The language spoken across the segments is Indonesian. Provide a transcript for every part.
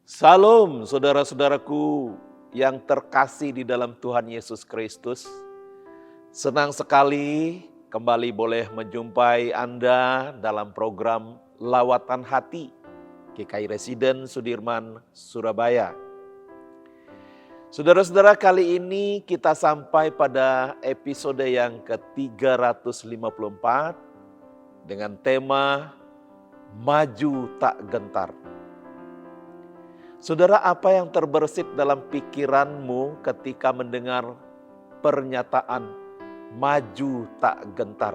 Salam saudara-saudaraku yang terkasih di dalam Tuhan Yesus Kristus. Senang sekali kembali boleh menjumpai Anda dalam program Lawatan Hati GKI Residen Sudirman, Surabaya. Saudara-saudara, kali ini kita sampai pada episode yang ke-354 dengan tema Maju Tak Gentar. Saudara, apa yang terbersit dalam pikiranmu ketika mendengar pernyataan maju tak gentar?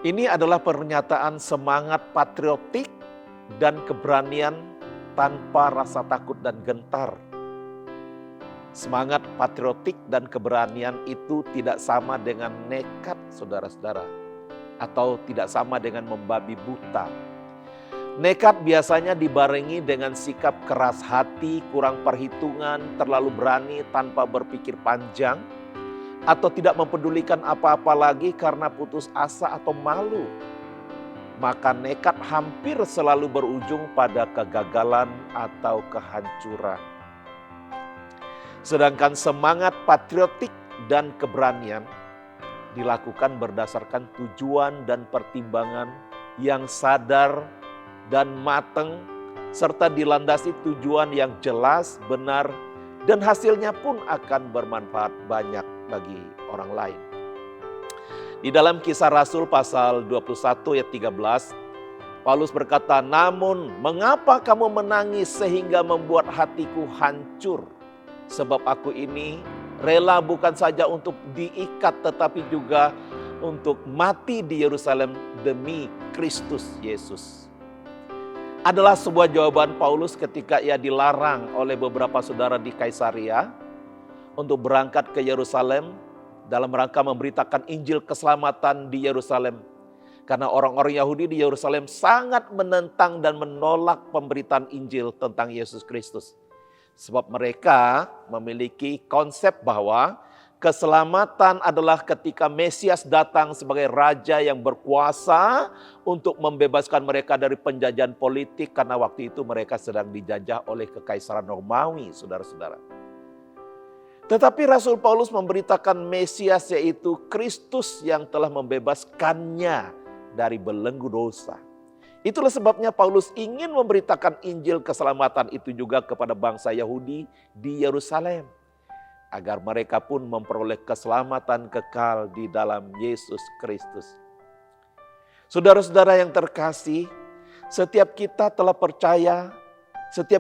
Ini adalah pernyataan semangat patriotik dan keberanian tanpa rasa takut dan gentar. Semangat patriotik dan keberanian itu tidak sama dengan nekat, saudara-saudara, atau tidak sama dengan membabi buta. Nekat biasanya dibarengi dengan sikap keras hati, kurang perhitungan, terlalu berani tanpa berpikir panjang, atau tidak mempedulikan apa-apa lagi karena putus asa atau malu. Maka nekat hampir selalu berujung pada kegagalan atau kehancuran. Sedangkan semangat patriotik dan keberanian dilakukan berdasarkan tujuan dan pertimbangan yang sadar dan matang, serta dilandasi tujuan yang jelas, benar, dan hasilnya pun akan bermanfaat banyak bagi orang lain. Di dalam Kisah Rasul pasal 21 ayat 13, Paulus berkata, "Namun mengapa kamu menangis sehingga membuat hatiku hancur? Sebab aku ini rela bukan saja untuk diikat tetapi juga untuk mati di Yerusalem demi Kristus Yesus." Adalah sebuah jawaban Paulus ketika ia dilarang oleh beberapa saudara di Kaisaria untuk berangkat ke Yerusalem dalam rangka memberitakan Injil keselamatan di Yerusalem. Karena orang-orang Yahudi di Yerusalem sangat menentang dan menolak pemberitaan Injil tentang Yesus Kristus. Sebab mereka memiliki konsep bahwa keselamatan adalah ketika Mesias datang sebagai raja yang berkuasa untuk membebaskan mereka dari penjajahan politik, karena waktu itu mereka sedang dijajah oleh Kekaisaran Romawi, saudara-saudara. Tetapi Rasul Paulus memberitakan Mesias, yaitu Kristus yang telah membebaskannya dari belenggu dosa. Itulah sebabnya Paulus ingin memberitakan Injil keselamatan itu juga kepada bangsa Yahudi di Yerusalem, agar mereka pun memperoleh keselamatan kekal di dalam Yesus Kristus. Saudara-saudara yang terkasih, setiap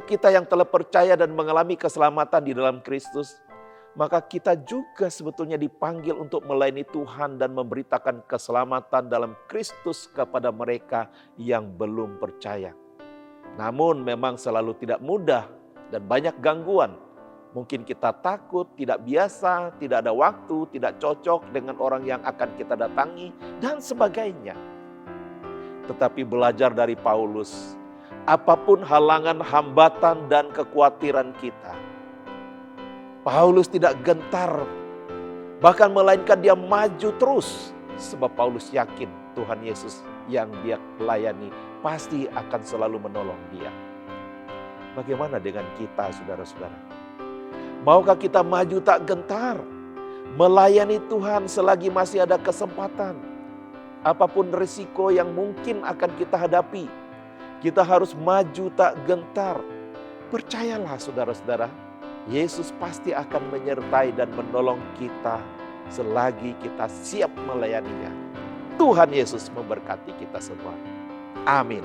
kita yang telah percaya dan mengalami keselamatan di dalam Kristus, maka kita juga sebetulnya dipanggil untuk melayani Tuhan dan memberitakan keselamatan dalam Kristus kepada mereka yang belum percaya. Namun memang selalu tidak mudah dan banyak gangguan. Mungkin kita takut, tidak biasa, tidak ada waktu, tidak cocok dengan orang yang akan kita datangi, dan sebagainya. Tetapi belajar dari Paulus, apapun halangan, hambatan, dan kekhawatiran kita, Paulus tidak gentar, bahkan melainkan dia maju terus. Sebab Paulus yakin Tuhan Yesus yang dia layani pasti akan selalu menolong dia. Bagaimana dengan kita, saudara-saudara? Maukah kita maju tak gentar, melayani Tuhan selagi masih ada kesempatan? Apapun risiko yang mungkin akan kita hadapi, kita harus maju tak gentar. Percayalah, saudara-saudara, Yesus pasti akan menyertai dan menolong kita selagi kita siap melayaninya. Tuhan Yesus memberkati kita semua. Amin.